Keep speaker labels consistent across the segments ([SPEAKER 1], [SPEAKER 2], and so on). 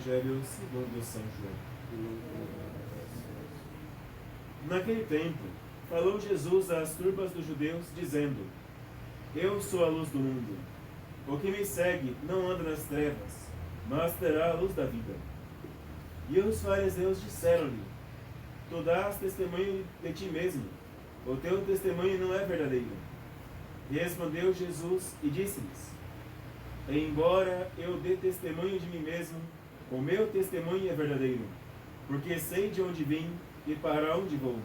[SPEAKER 1] Evangelho segundo São João. Naquele tempo, falou Jesus às turbas dos judeus, dizendo: Eu sou a luz do mundo. O que me segue não anda nas trevas, mas terá a luz da vida. E os fariseus disseram-lhe: Tu dás testemunho de ti mesmo, o teu testemunho não é verdadeiro. E respondeu Jesus e disse-lhes: Embora eu dê testemunho de mim mesmo, o meu testemunho é verdadeiro, porque sei de onde vim e para onde vou.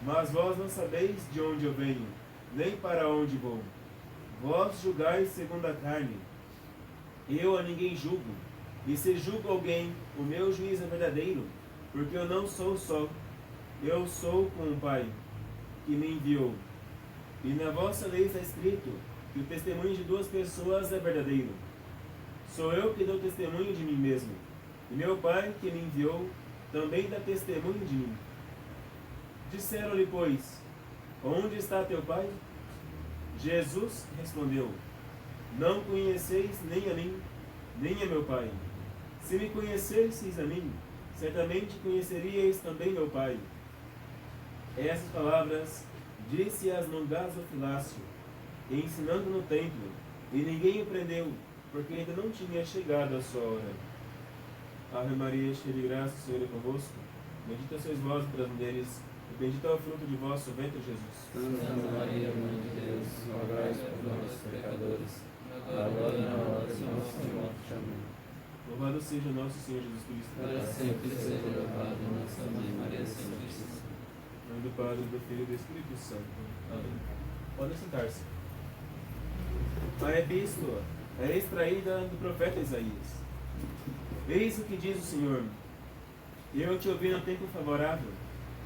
[SPEAKER 1] Mas vós não sabeis de onde eu venho, nem para onde vou. Vós julgais segundo a carne. Eu a ninguém julgo, e se julgo alguém, o meu juízo é verdadeiro, porque eu não sou só, eu sou com o Pai, que me enviou. E na vossa lei está escrito que o testemunho de duas pessoas é verdadeiro. Sou eu que dou testemunho de mim mesmo, e meu Pai, que me enviou, também dá testemunho de mim. Disseram-lhe, pois: Onde está teu Pai? Jesus respondeu: Não conheceis nem a mim, nem a meu Pai. Se me conhecesseis a mim, certamente conheceríeis também meu Pai. Essas palavras disse-as no gasofilácio, ensinando no templo, e ninguém o prendeu, porque ainda não tinha chegado a sua hora. Ave Maria, cheia de graça, o Senhor é convosco. Bendita sois vós entre as mulheres, e bendito é o fruto de vosso ventre, Jesus.
[SPEAKER 2] Santa Maria, Mãe de Deus, rogai por nós, pecadores, agora e na hora de nossa morte. Amém.
[SPEAKER 1] Louvado seja nosso Senhor Jesus Cristo.
[SPEAKER 2] Para sempre seja louvado nossa Mãe Maria Santíssima.
[SPEAKER 1] Em nome do Padre, do Filho e do Espírito Santo. Amém. Podem sentar-se. A epístola é extraída do profeta Isaías. Eis o que diz o Senhor: Eu te ouvi no tempo favorável,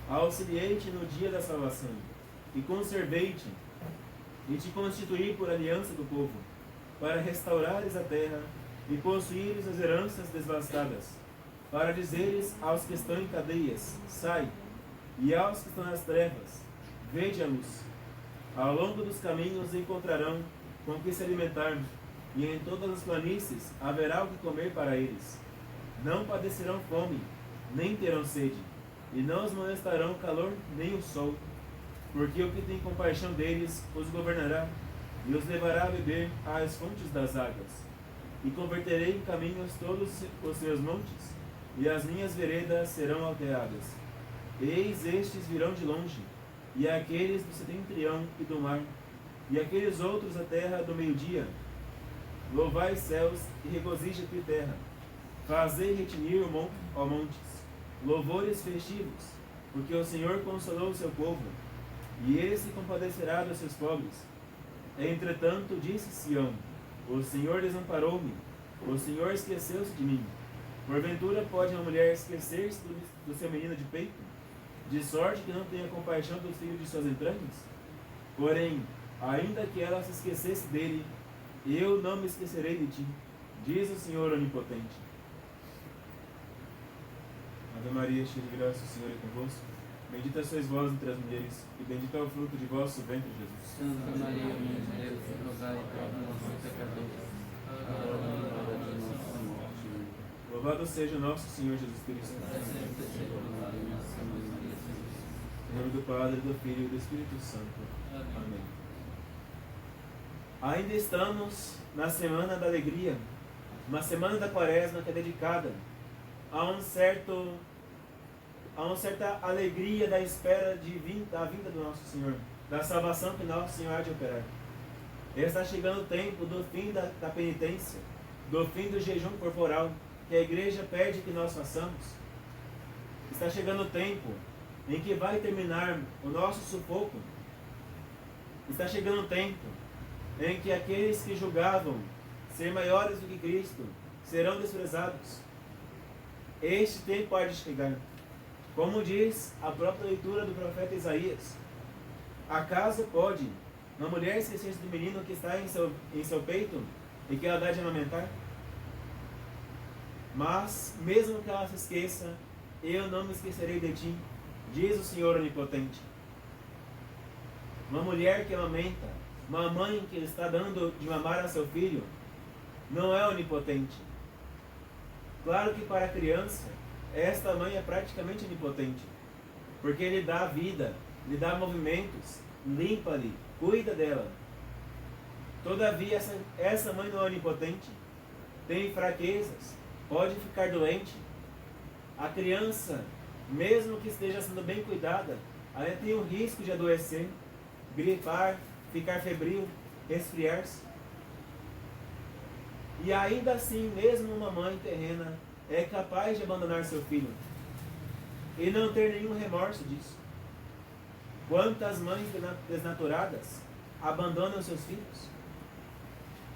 [SPEAKER 1] auxiliei-te no dia da salvação, e conservei-te, e te constituí por aliança do povo, para restaurares a terra e possuíres as heranças devastadas, para dizeres aos que estão em cadeias: Sai, e aos que estão nas trevas: Vede a luz. Ao longo dos caminhos encontrarão com que se alimentar, e em todas as planícies haverá o que comer para eles. Não padecerão fome, nem terão sede, e não os molestarão o calor nem o sol, porque o que tem compaixão deles os governará, e os levará a beber às fontes das águas. E converterei em caminhos todos os seus montes, e as minhas veredas serão alteadas. Eis estes virão de longe, e aqueles do setentrião e do mar, e aqueles outros da terra do meio-dia. Louvai céus e regozija-te terra, fazei retinir ó montes, louvores festivos, porque o Senhor consolou o seu povo, e ele se compadecerá dos seus pobres. Entretanto, disse Sião: O Senhor desamparou-me, o Senhor esqueceu-se de mim. Porventura pode uma mulher esquecer-se do seu menino de peito, de sorte que não tenha compaixão dos filhos de suas entranhas? Porém, ainda que ela se esquecesse dele, eu não me esquecerei de ti, diz o Senhor Onipotente. Ave Maria, cheia de graça, o Senhor é convosco. Bendita sois vós entre as mulheres, e bendito é o fruto de vosso ventre, Jesus.
[SPEAKER 2] Santa Maria, Mãe de Deus, rogai por nós, pecadores, agora e na hora de nossa morte. Amém.
[SPEAKER 1] Louvado seja nosso Senhor Jesus Cristo.
[SPEAKER 2] Para sempre seja louvado nossa Mãe Maria Santíssima.
[SPEAKER 1] Em nome do Padre, do Filho e do Espírito Santo. Amém. Ainda estamos na Semana da Alegria, uma semana da Quaresma que é dedicada a uma certa alegria da espera da vinda do nosso Senhor, da salvação que nosso Senhor há de operar. Está chegando o tempo do fim da penitência, do fim do jejum corporal, que a igreja pede que nós façamos. Está chegando o tempo em que vai terminar o nosso sufoco. Está chegando o tempo em que aqueles que julgavam ser maiores do que Cristo serão desprezados. Este tempo há de chegar. Como diz a própria leitura do profeta Isaías: acaso pode uma mulher esquecer-se do menino que está em seu peito e que ela dá de amamentar? Mas, mesmo que ela se esqueça, eu não me esquecerei de ti, diz o Senhor Onipotente. Uma mulher que amamenta, uma mãe que está dando de mamar a seu filho, não é onipotente. Claro que para a criança, esta mãe é praticamente onipotente, porque lhe dá vida, lhe dá movimentos, limpa-lhe, cuida dela. Todavia, essa mãe não é onipotente, tem fraquezas, pode ficar doente. A criança, mesmo que esteja sendo bem cuidada, ainda tem o risco de adoecer, gripar, ficar febril, resfriar-se. E ainda assim, mesmo uma mãe terrena é capaz de abandonar seu filho e não ter nenhum remorso disso. Quantas mães desnaturadas abandonam seus filhos?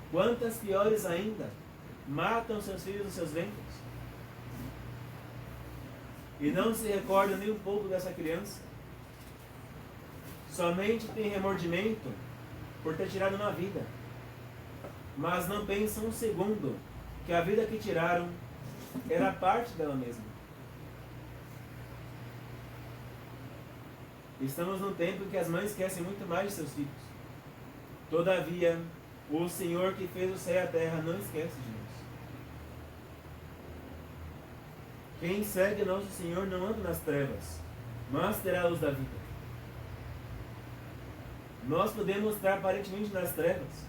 [SPEAKER 1] Quantas piores ainda matam seus filhos nos seus ventres? E não se recordam nem um pouco dessa criança. Somente tem remordimento por ter tirado uma vida, mas não pensam um segundo que a vida que tiraram era parte dela mesma. Estamos num tempo em que as mães esquecem muito mais de seus filhos. Todavia, o Senhor que fez o céu e a terra não esquece de nós. Quem segue nosso Senhor não anda nas trevas, mas terá a luz da vida. Nós podemos estar aparentemente nas trevas,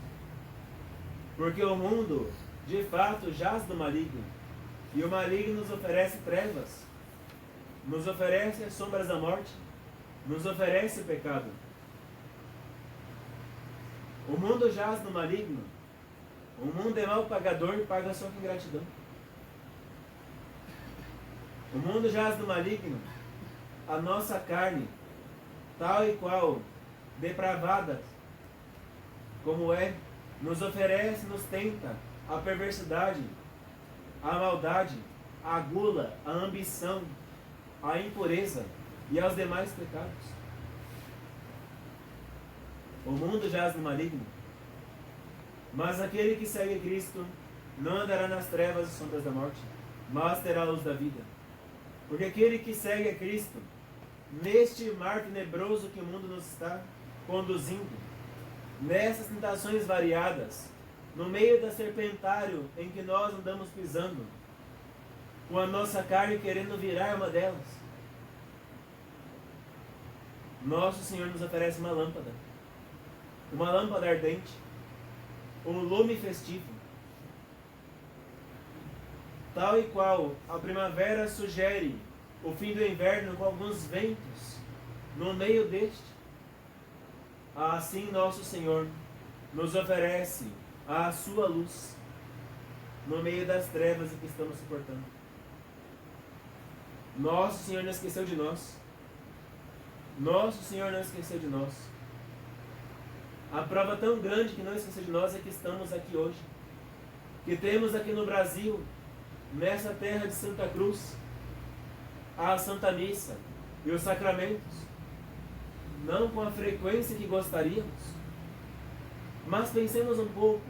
[SPEAKER 1] porque o mundo, de fato, jaz do maligno. E o maligno nos oferece trevas, nos oferece as sombras da morte, nos oferece o pecado. O mundo jaz no maligno. O mundo é mal pagador e paga só com ingratidão. O mundo jaz no maligno. A nossa carne, tal e qual, depravada como é, nos oferece, nos tenta a perversidade, a maldade, a gula, a ambição, a impureza e aos demais pecados. O mundo jaz no maligno, mas aquele que segue Cristo não andará nas trevas e sombras da morte, mas terá a luz da vida. Porque aquele que segue a Cristo, neste mar tenebroso que o mundo nos está conduzindo, nessas tentações variadas, no meio da serpentário em que nós andamos pisando, com a nossa carne querendo virar uma delas, nosso Senhor nos oferece uma lâmpada ardente, um lume festivo, tal e qual a primavera sugere o fim do inverno com alguns ventos no meio deste. Assim nosso Senhor nos oferece a sua luz no meio das trevas em que estamos suportando. Nosso Senhor não esqueceu de nós. Nosso Senhor não esqueceu de nós. A prova tão grande que não esqueceu de nós é que estamos aqui hoje. Que temos aqui no Brasil, nessa terra de Santa Cruz, a Santa Missa e os sacramentos. Não com a frequência que gostaríamos, mas pensemos um pouco.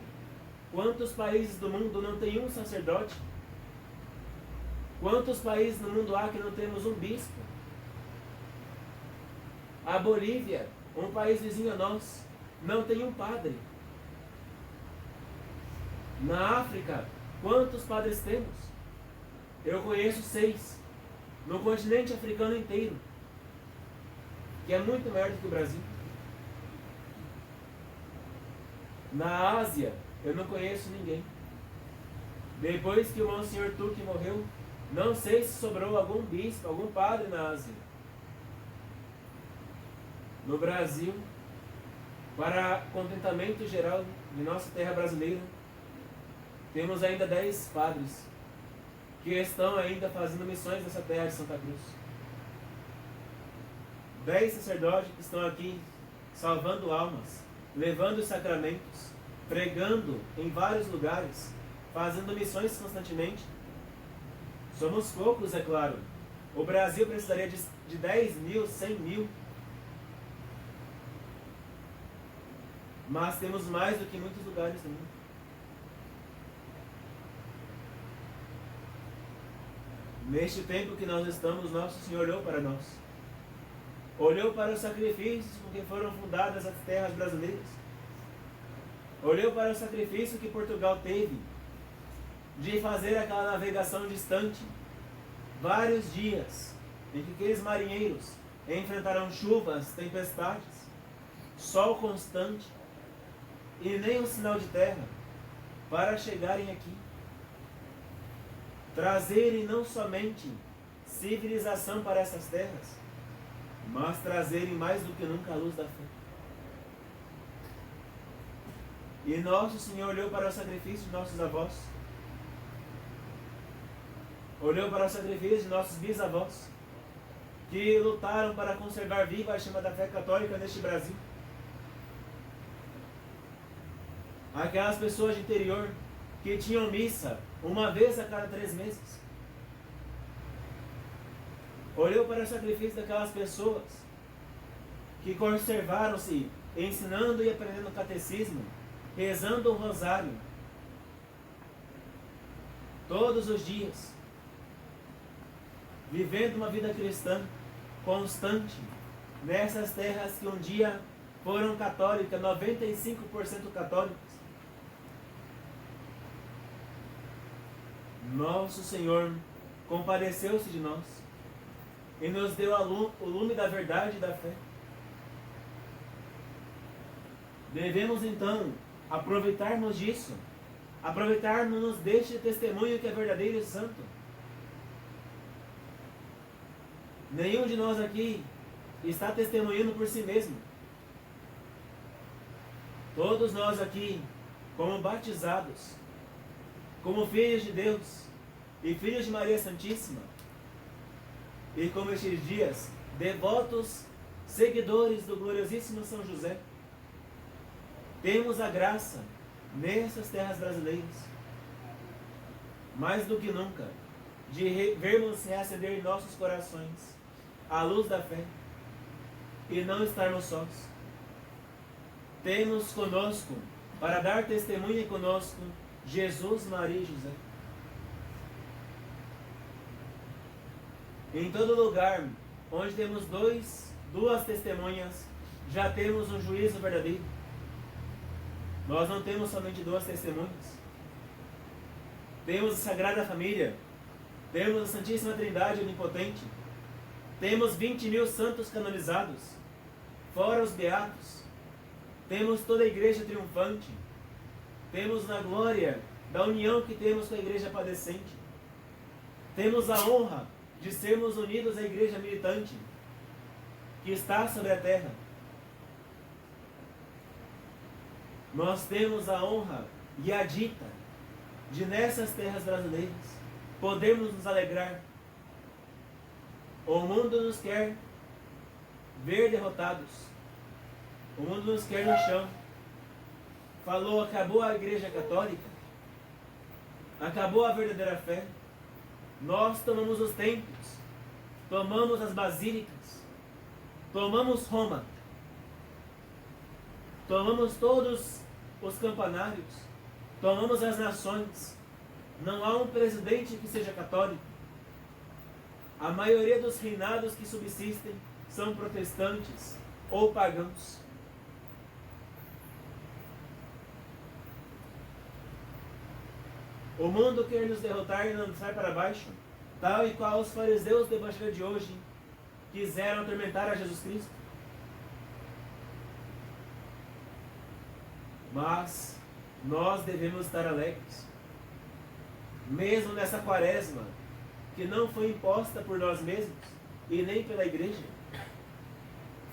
[SPEAKER 1] Quantos países do mundo não tem um sacerdote? Quantos países no mundo há que não temos um bispo? A Bolívia, um país vizinho a nós, não tem um padre. Na África, quantos padres temos? Eu conheço 6. No continente africano inteiro, que é muito maior do que o Brasil. Na Ásia, eu não conheço ninguém. Depois que o Monsenhor Tuque morreu, não sei se sobrou algum bispo, algum padre na Ásia. No Brasil, para contentamento geral de nossa terra brasileira, temos ainda 10 padres que estão ainda fazendo missões nessa terra de Santa Cruz. 10 sacerdotes que estão aqui salvando almas, levando os sacramentos, pregando em vários lugares, fazendo missões constantemente. Somos poucos, é claro. O Brasil precisaria de 10 mil, 100 mil. Mas temos mais do que muitos lugares do mundo. Neste tempo que nós estamos, nosso Senhor olhou para nós. Olhou para os sacrifícios com que foram fundadas as terras brasileiras. Olhou para o sacrifício que Portugal teve de fazer aquela navegação distante, vários dias em que aqueles marinheiros enfrentarão chuvas, tempestades, sol constante e nem um sinal de terra para chegarem aqui, trazerem não somente civilização para essas terras, mas trazerem mais do que nunca a luz da fé. E nosso Senhor olhou para o sacrifício de nossos avós, olhou para o sacrifício de nossos bisavós, que lutaram para conservar viva a chama da fé católica neste Brasil. Aquelas pessoas de interior que tinham missa uma vez a cada 3 meses. Olhou para o sacrifício daquelas pessoas que conservaram-se ensinando e aprendendo o catecismo, rezando o rosário todos os dias, vivendo uma vida cristã constante nessas terras que um dia foram católicas, 95% católicas. Nosso Senhor compadeceu-se de nós e nos deu o lume da verdade e da fé. Devemos então aproveitarmos disso, aproveitarmos deste testemunho que é verdadeiro e santo. Nenhum de nós aqui está testemunhando por si mesmo. Todos nós aqui, como batizados, como filhos de Deus e filhos de Maria Santíssima, e como estes dias, devotos, seguidores do gloriosíssimo São José, temos a graça nessas terras brasileiras, mais do que nunca, de vermos reacender em nossos corações a luz da fé e não estarmos sós. Temos conosco, para dar testemunha conosco, Jesus, Maria e José. Em todo lugar onde temos duas testemunhas, já temos um juízo verdadeiro. Nós não temos somente 2 testemunhas. Temos a Sagrada Família, temos a Santíssima Trindade Onipotente, temos 20.000 santos canonizados, fora os beatos, temos toda a Igreja triunfante, temos na glória da união que temos com a Igreja padecente, temos a honra de sermos unidos à Igreja militante, que está sobre a terra. Nós temos a honra e a dita de nessas terras brasileiras podermos nos alegrar. O mundo nos quer ver derrotados. O mundo nos quer no chão. Falou, acabou a Igreja Católica, acabou a verdadeira fé. Nós tomamos os templos, tomamos as basílicas, tomamos Roma, tomamos todos os campanários, tomamos as nações. Não há um presidente que seja católico. A maioria dos reinados que subsistem são protestantes ou pagãos. O mundo quer nos derrotar e nos lançar para baixo, tal e qual os fariseus do Evangelho de hoje quiseram atormentar a Jesus Cristo. Mas nós devemos estar alegres, mesmo nessa quaresma, que não foi imposta por nós mesmos e nem pela Igreja,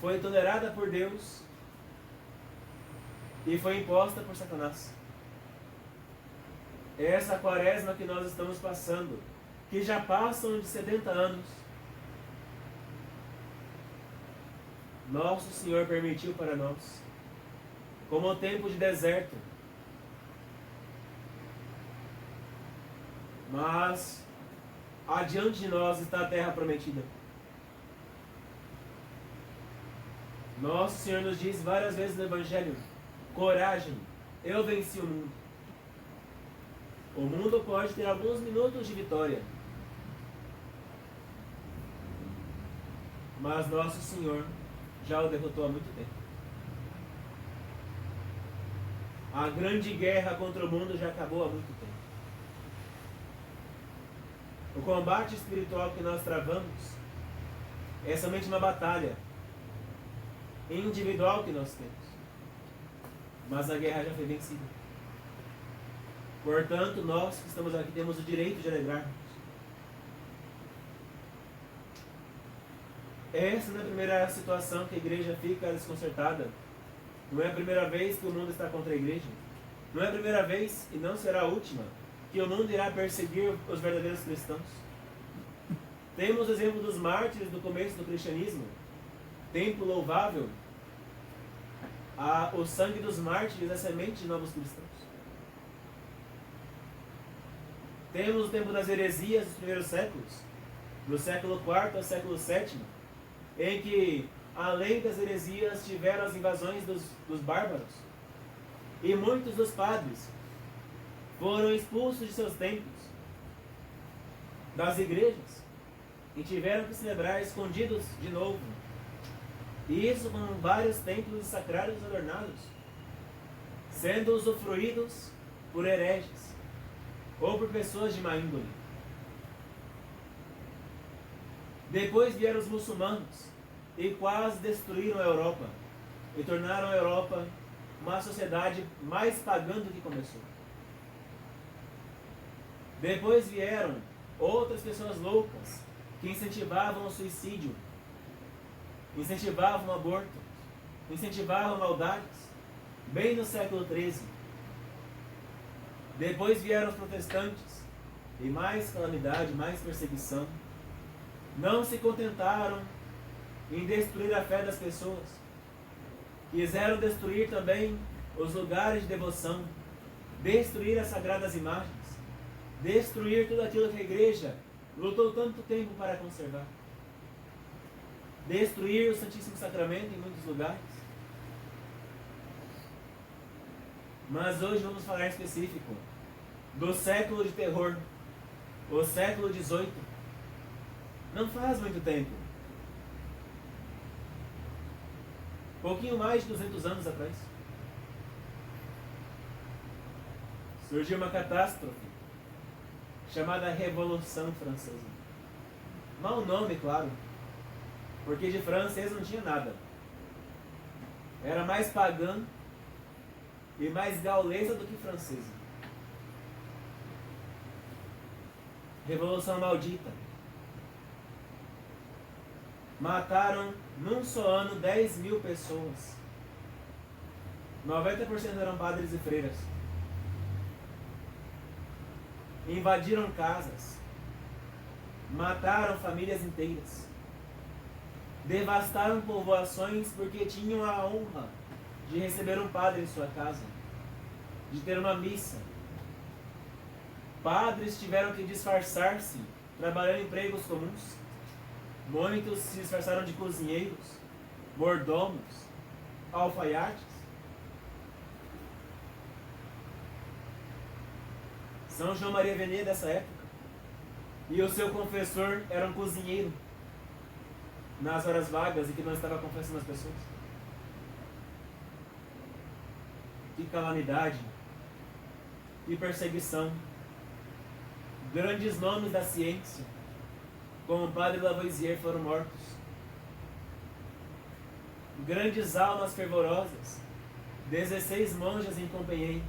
[SPEAKER 1] foi tolerada por Deus e foi imposta por Satanás. Essa quaresma que nós estamos passando, que já passam de 70 anos, nosso Senhor permitiu para nós, como um tempo de deserto. Mas adiante de nós está a terra prometida. Nosso Senhor nos diz várias vezes no Evangelho: coragem, eu venci o mundo. O mundo pode ter alguns minutos de vitória, mas nosso Senhor já o derrotou há muito tempo. A grande guerra contra o mundo já acabou há muito tempo. O combate espiritual que nós travamos é somente uma batalha individual que nós temos. Mas a guerra já foi vencida. Portanto, nós que estamos aqui temos o direito de alegrarmos. Essa não é a primeira situação que a igreja fica desconcertada. Não é a primeira vez que o mundo está contra a igreja. Não é a primeira vez, e não será a última, que o mundo irá perseguir os verdadeiros cristãos. Temos o exemplo dos mártires do começo do cristianismo. Tempo louvável. O sangue dos mártires é semente de novos cristãos. Temos o tempo das heresias dos primeiros séculos, do século IV ao século VII, em que, além das heresias, tiveram as invasões dos bárbaros. E muitos dos padres foram expulsos de seus templos, das igrejas, e tiveram que celebrar escondidos de novo. E isso com vários templos e sacrários adornados, sendo usufruídos por hereges ou por pessoas de má índole. Depois vieram os muçulmanos e quase destruíram a Europa e tornaram a Europa uma sociedade mais pagã do que começou. Depois vieram outras pessoas loucas que incentivavam o suicídio, incentivavam o aborto, incentivavam maldades, bem no século XIII. Depois vieram os protestantes, e mais calamidade, mais perseguição. Não se contentaram em destruir a fé das pessoas. Quiseram destruir também os lugares de devoção, destruir as sagradas imagens, destruir tudo aquilo que a igreja lutou tanto tempo para conservar. Destruir o Santíssimo Sacramento em muitos lugares. Mas hoje vamos falar em específico do século de terror, o século XVIII. Não faz muito tempo. Pouquinho mais de 200 anos atrás. Surgiu uma catástrofe chamada Revolução Francesa. Mau nome, claro, porque de francês não tinha nada. Era mais pagã e mais gaulesa do que francesa. Revolução maldita. Mataram num só ano 10 mil pessoas. 90% eram padres e freiras. Invadiram casas. Mataram famílias inteiras. Devastaram povoações porque tinham a honra de receber um padre em sua casa, de ter uma missa. Padres tiveram que disfarçar-se, trabalhando em empregos comuns. Muitos se disfarçaram de cozinheiros, mordomos, alfaiates. São João Maria Vianney dessa época. E o seu confessor era um cozinheiro, nas horas vagas, e que não estava confessando as pessoas. Que calamidade, que perseguição. Grandes nomes da ciência, como o padre Lavoisier, foram mortos. Grandes almas fervorosas, 16 monjas em Compiègne,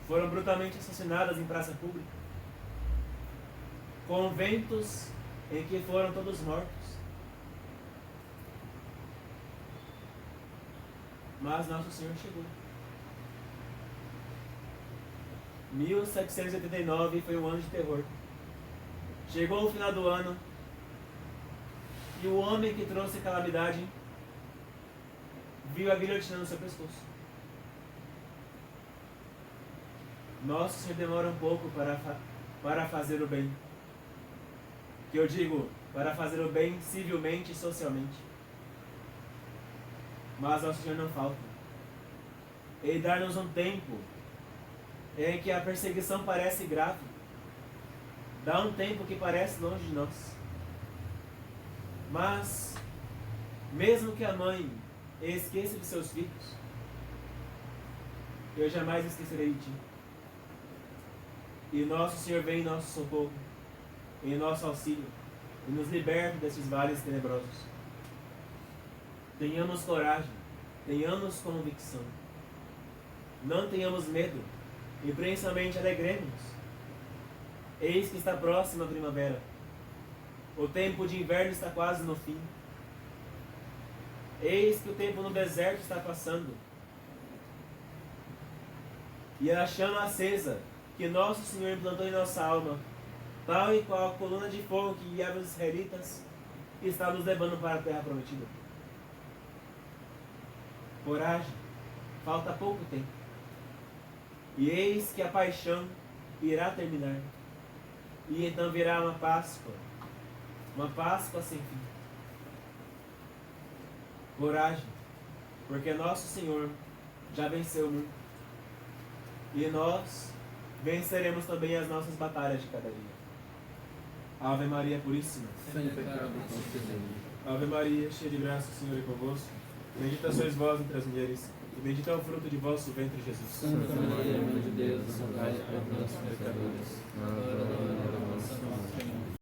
[SPEAKER 1] foram brutalmente assassinadas em praça pública. Conventos em que foram todos mortos. Mas Nosso Senhor chegou. 1789 foi um ano de terror. Chegou o final do ano e o homem que trouxe calamidade viu a guilhotina no seu pescoço. Nosso Senhor demora um pouco para fazer o bem. Que eu digo, para fazer o bem civilmente e socialmente. Mas Nosso Senhor não falta. Ele dá-nos um tempo em que a perseguição parece grave. Dá um tempo que parece longe de nós. Mas, mesmo que a mãe esqueça de seus filhos, eu jamais esquecerei de ti. E Nosso Senhor vem em nosso socorro. em nosso auxílio e nos liberte desses vales tenebrosos. Tenhamos coragem, tenhamos convicção. Não tenhamos medo e principalmente alegremos. Eis que está próxima a primavera. O tempo de inverno está quase no fim. Eis que o tempo no deserto está passando. E a chama acesa que nosso Senhor implantou em nossa alma, tal e qual a coluna de fogo que guiava os israelitas, está nos levando para a terra prometida. Coragem, falta pouco tempo. E eis que a paixão irá terminar. E então virá uma Páscoa sem fim. Coragem, porque nosso Senhor já venceu muito. E nós venceremos também as nossas batalhas de cada dia. Ave Maria Puríssima.
[SPEAKER 2] Sem pecado concebida.
[SPEAKER 1] Ave Maria, cheia de graça, o Senhor é convosco. Bendita sois vós entre as mulheres, e bendito é o fruto de vosso ventre, Jesus.
[SPEAKER 2] Santa Maria, Mãe de Deus, rogai por nós, pecadores, agora e na hora da nossa morte. Amém.